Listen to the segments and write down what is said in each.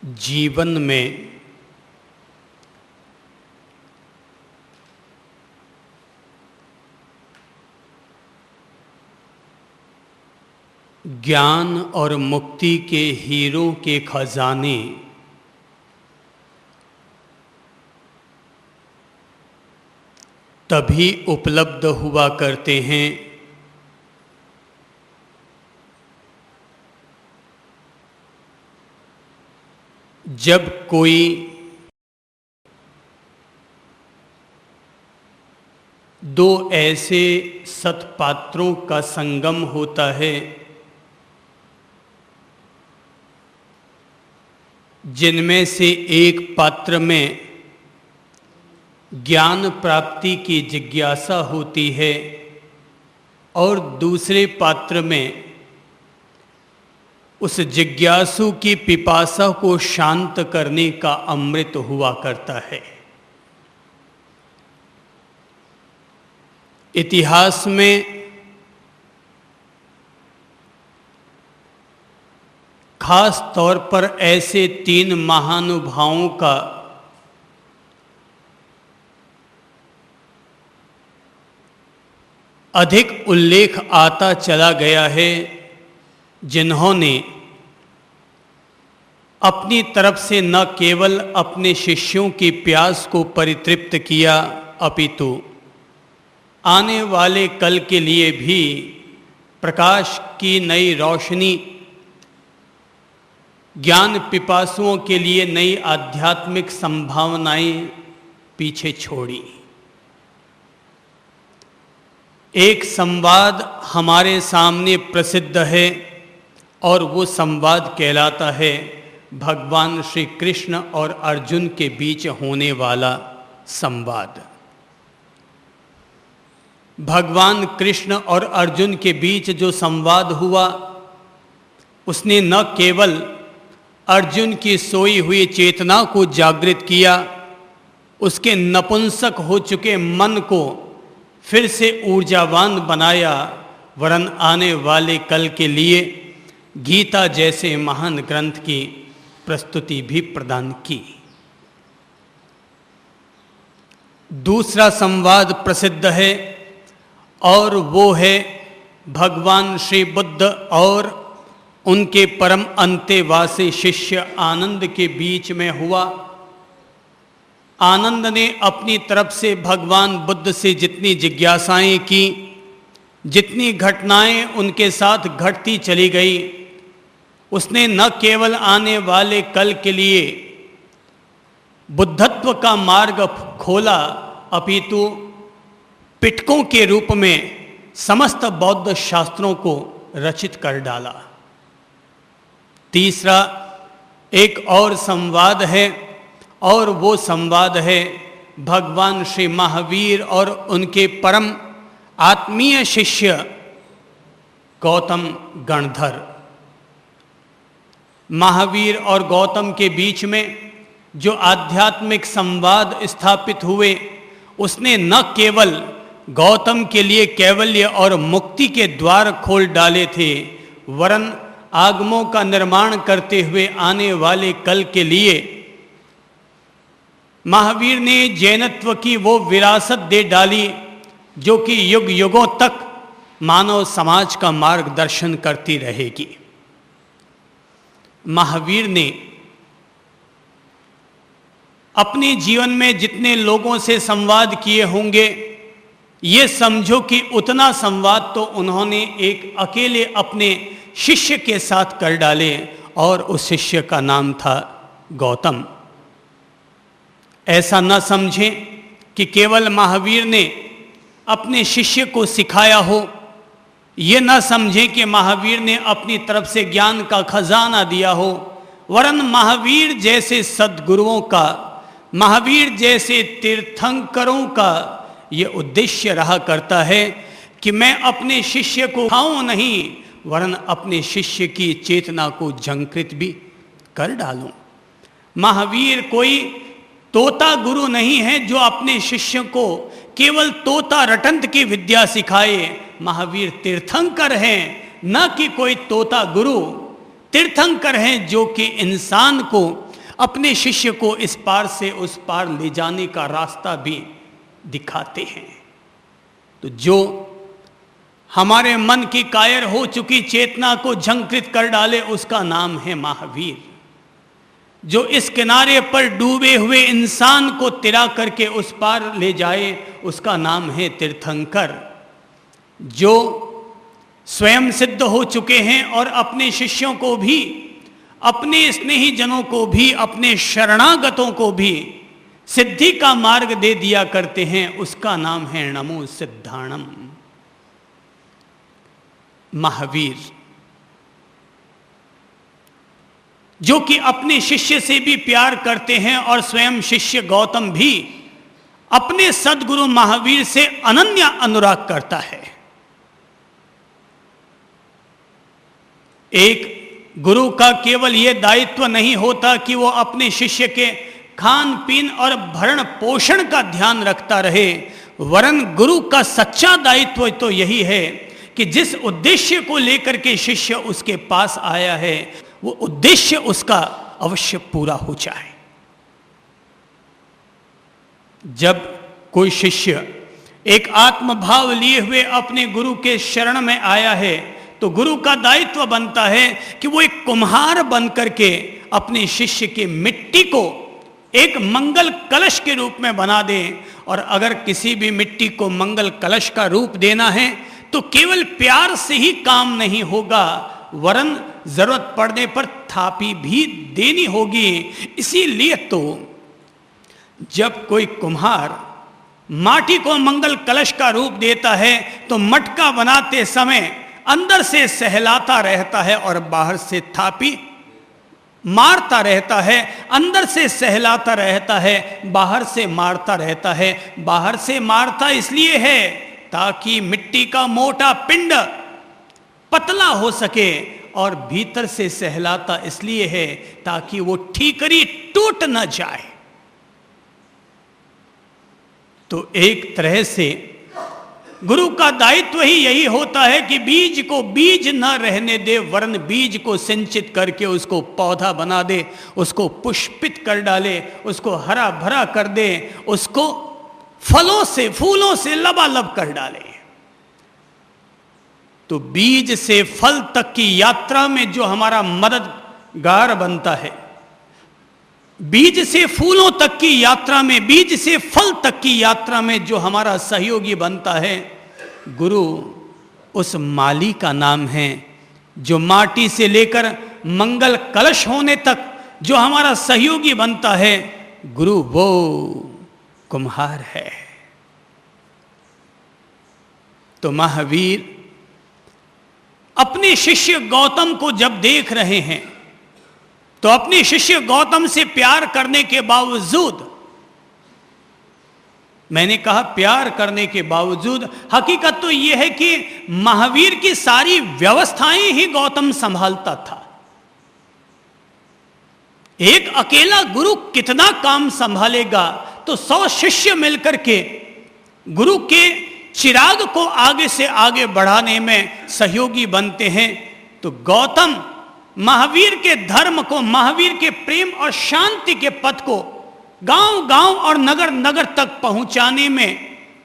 जीवन में ज्ञान और मुक्ति के हीरों के खजाने तभी उपलब्ध हुआ करते हैं जब कोई दो ऐसे सत्पात्रों का संगम होता है जिनमें से एक पात्र में ज्ञान प्राप्ति की जिज्ञासा होती है और दूसरे पात्र में उस जिज्ञासु की पिपासा को शांत करने का अमृत हुआ करता है। इतिहास में खास तौर पर ऐसे तीन महानुभावों का अधिक उल्लेख आता चला गया है, जिन्होंने अपनी तरफ से न केवल अपने शिष्यों की प्यास को परितृप्त किया, अपितु आने वाले कल के लिए भी प्रकाश की नई रोशनी, ज्ञान पिपासुओं के लिए नई आध्यात्मिक संभावनाएं पीछे छोड़ी। एक संवाद हमारे सामने प्रसिद्ध है और वो संवाद कहलाता है भगवान श्री कृष्ण और अर्जुन के बीच होने वाला संवाद। भगवान कृष्ण और अर्जुन के बीच जो संवाद हुआ उसने न केवल अर्जुन की सोई हुई चेतना को जागृत किया, उसके नपुंसक हो चुके मन को फिर से ऊर्जावान बनाया, वरन आने वाले कल के लिए गीता जैसे महान ग्रंथ की प्रस्तुति भी प्रदान की। दूसरा संवाद प्रसिद्ध है और वो है भगवान श्री बुद्ध और उनके परम अंतेवासी शिष्य आनंद के बीच में हुआ। आनंद ने अपनी तरफ से भगवान बुद्ध से जितनी जिज्ञासाएं की, जितनी घटनाएं उनके साथ घटती चली गई, उसने न केवल आने वाले कल के लिए बुद्धत्व का मार्ग खोला, अपितु पिटकों के रूप में समस्त बौद्ध शास्त्रों को रचित कर डाला। तीसरा एक और संवाद है और वो संवाद है भगवान श्री महावीर और उनके परम आत्मीय शिष्य गौतम गणधर। महावीर और गौतम के बीच में जो आध्यात्मिक संवाद स्थापित हुए उसने न केवल गौतम के लिए कैवल्य और मुक्ति के द्वार खोल डाले थे, वरन आगमों का निर्माण करते हुए आने वाले कल के लिए महावीर ने जैनत्व की वो विरासत दे डाली जो कि युग युगों तक मानव समाज का मार्गदर्शन करती रहेगी। महावीर ने अपने जीवन में जितने लोगों से संवाद किए होंगे, ये समझो कि उतना संवाद तो उन्होंने एक अकेले अपने शिष्य के साथ कर डाले और उस शिष्य का नाम था गौतम। ऐसा न समझें कि केवल महावीर ने अपने शिष्य को सिखाया हो, ये न समझें कि महावीर ने अपनी तरफ से ज्ञान का खजाना दिया हो, वरन महावीर जैसे सद्गुरुओं का, महावीर जैसे तीर्थंकरों का ये उद्देश्य रहा करता है कि मैं अपने शिष्य को खाऊं नहीं, वरन अपने शिष्य की चेतना को झंकृत भी कर डालूं। महावीर कोई तोता गुरु नहीं है जो अपने शिष्य को केवल तोता रटंत की विद्या सिखाए। महावीर तीर्थंकर हैं, न कि कोई तोता गुरु। तीर्थंकर हैं जो कि इंसान को अपने शिष्य को इस पार से उस पार ले जाने का रास्ता भी दिखाते हैं। तो जो हमारे मन की कायर हो चुकी चेतना को झंकृत कर डाले उसका नाम है महावीर। जो इस किनारे पर डूबे हुए इंसान को तिरा करके उस पार ले जाए उसका नाम है तीर्थंकर। जो स्वयं सिद्ध हो चुके हैं और अपने शिष्यों को भी, अपने स्नेही जनों को भी, अपने शरणागतों को भी सिद्धि का मार्ग दे दिया करते हैं, उसका नाम है नमो सिद्धाणम, महावीर। जो कि अपने शिष्य से भी प्यार करते हैं और स्वयं शिष्य गौतम भी अपने सद्गुरु महावीर से अनन्य अनुराग करता है। एक गुरु का केवल यह दायित्व नहीं होता कि वो अपने शिष्य के खान पीन और भरण पोषण का ध्यान रखता रहे, वरन गुरु का सच्चा दायित्व तो यही है कि जिस उद्देश्य को लेकर के शिष्य उसके पास आया है वो उद्देश्य उसका अवश्य पूरा हो जाए। जब कोई शिष्य एक आत्मभाव लिए हुए अपने गुरु के शरण में आया है तो गुरु का दायित्व बनता है कि वो एक कुम्हार बन करके अपने शिष्य की मिट्टी को एक मंगल कलश के रूप में बना दे। और अगर किसी भी मिट्टी को मंगल कलश का रूप देना है तो केवल प्यार से ही काम नहीं होगा, वरन जरूरत पड़ने पर थापी भी देनी होगी। इसीलिए तो जब कोई कुम्हार माटी को मंगल कलश का रूप देता है तो मटका बनाते समय अंदर से सहलाता रहता है और बाहर से थापी मारता रहता है, अंदर से सहलाता रहता है, बाहर से मारता रहता है। बाहर से मारता इसलिए है ताकि मिट्टी का मोटा पिंड पतला हो सके, और भीतर से सहलाता इसलिए है ताकि वो ठीकरी टूट न जाए। तो एक तरह से गुरु का दायित्व ही यही होता है कि बीज को बीज न रहने दे, वरन बीज को सिंचित करके उसको पौधा बना दे, उसको पुष्पित कर डाले, उसको हरा भरा कर दे, उसको फलों से फूलों से लबालब कर डाले। तो बीज से फल तक की यात्रा में जो हमारा मददगार बनता है, बीज से फूलों तक की यात्रा में, बीज से फल तक की यात्रा में जो हमारा सहयोगी बनता है, गुरु उस माली का नाम है। जो माटी से लेकर मंगल कलश होने तक जो हमारा सहयोगी बनता है, गुरु वो कुम्हार है। तो महावीर अपने शिष्य गौतम को जब देख रहे हैं तो अपने शिष्य गौतम से प्यार करने के बावजूद, मैंने कहा प्यार करने के बावजूद, हकीकत तो यह है कि महावीर की सारी व्यवस्थाएं ही गौतम संभालता था। एक अकेला गुरु कितना काम संभालेगा, तो 100 शिष्य मिलकर के गुरु के चिराग को आगे से आगे बढ़ाने में सहयोगी बनते हैं। तो गौतम महावीर के धर्म को, महावीर के प्रेम और शांति के पथ को गांव गांव और नगर नगर तक पहुंचाने में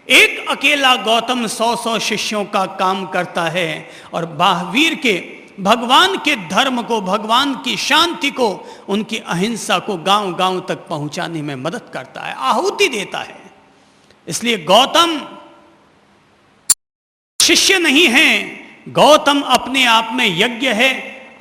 एक अकेला गौतम 100 शिष्यों का काम करता है। और महावीर के भगवान के धर्म को, भगवान की शांति को, उनकी अहिंसा को गांव गांव तक पहुंचाने में मदद करता है, आहुति देता है। इसलिए गौतम शिष्य नहीं है, गौतम अपने आप में यज्ञ है,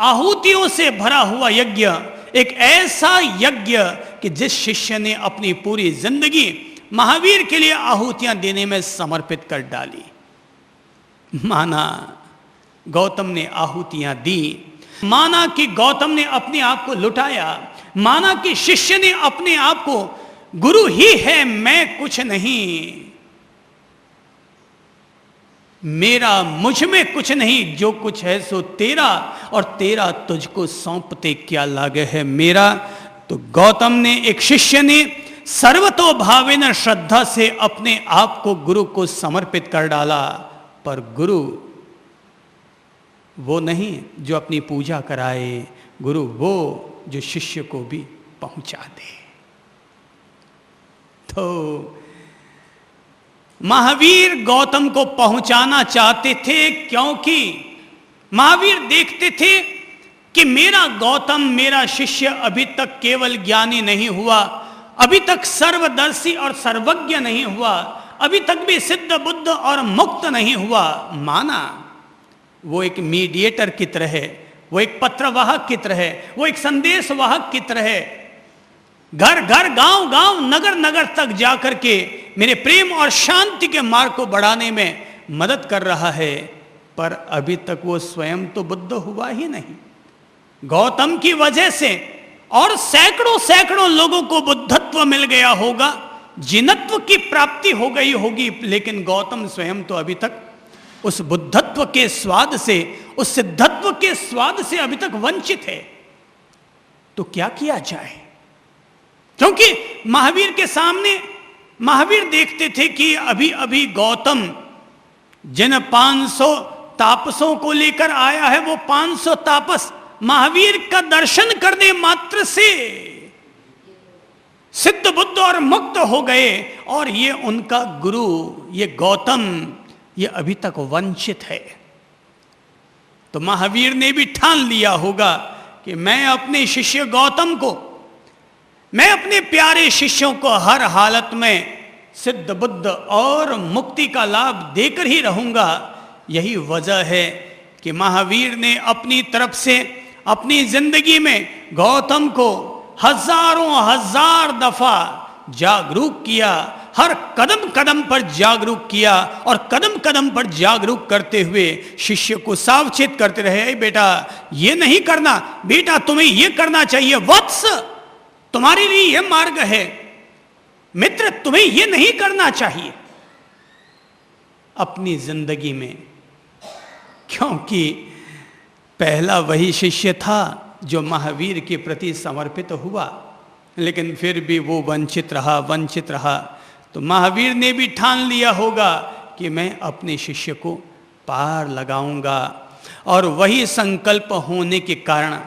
आहुतियों से भरा हुआ यज्ञ। एक ऐसा यज्ञ कि जिस शिष्य ने अपनी पूरी जिंदगी महावीर के लिए आहुतियां देने में समर्पित कर डाली। माना गौतम ने आहुतियां दी, माना कि गौतम ने अपने आप को लुटाया, माना कि शिष्य ने अपने आप को गुरु ही है, मैं कुछ नहीं, मेरा मुझ में कुछ नहीं, जो कुछ है सो तेरा, और तेरा तुझको सौंपते क्या लागे है मेरा। तो गौतम ने, एक शिष्य ने सर्वतो भावेन श्रद्धा से अपने आप को गुरु को समर्पित कर डाला। पर गुरु वो नहीं जो अपनी पूजा कराए, गुरु वो जो शिष्य को भी पहुंचा दे। तो महावीर गौतम को पहुंचाना चाहते थे, क्योंकि महावीर देखते थे कि मेरा गौतम, मेरा शिष्य अभी तक केवल ज्ञानी नहीं हुआ, अभी तक सर्वदर्शी और सर्वज्ञ नहीं हुआ, अभी तक भी सिद्ध बुद्ध और मुक्त नहीं हुआ। माना वो एक मीडिएटर की तरह है, वो एक पत्रवाहक की तरह है, वो एक संदेशवाहक की तरह है। घर घर, गांव गांव, नगर नगर तक जाकर के मेरे प्रेम और शांति के मार्ग को बढ़ाने में मदद कर रहा है, पर अभी तक वो स्वयं तो बुद्ध हुआ ही नहीं। गौतम की वजह से और सैकड़ों सैकड़ों लोगों को बुद्धत्व मिल गया होगा, जिनत्व की प्राप्ति हो गई होगी, लेकिन गौतम स्वयं तो अभी तक उस बुद्धत्व के स्वाद से, उस सिद्धत्व के स्वाद से अभी तक वंचित है। तो क्या किया जाए? क्योंकि महावीर के सामने, महावीर देखते थे कि अभी अभी गौतम जिन 500 तापसों को लेकर आया है, वो 500 तापस महावीर का दर्शन करने मात्र से सिद्ध बुद्ध और मुक्त हो गए, और ये उनका गुरु, ये गौतम, ये अभी तक वंचित है। तो महावीर ने भी ठान लिया होगा कि मैं अपने शिष्य गौतम को, मैं अपने प्यारे शिष्यों को हर हालत में सिद्ध बुद्ध और मुक्ति का लाभ देकर ही रहूंगा। यही वजह है कि महावीर ने अपनी तरफ से अपनी जिंदगी में गौतम को हजारों हजार दफा जागरूक किया, हर कदम कदम पर जागरूक किया, और कदम कदम पर जागरूक करते हुए शिष्य को सावचेत करते रहे, बेटा ये नहीं करना, बेटा तुम्हें ये करना चाहिए, वत्स तुम्हारे लिए यह मार्ग है, मित्र तुम्हें यह नहीं करना चाहिए अपनी जिंदगी में। क्योंकि पहला वही शिष्य था जो महावीर के प्रति समर्पित हुआ, लेकिन फिर भी वो वंचित रहा। तो महावीर ने भी ठान लिया होगा कि मैं अपने शिष्य को पार लगाऊंगा, और वही संकल्प होने के कारण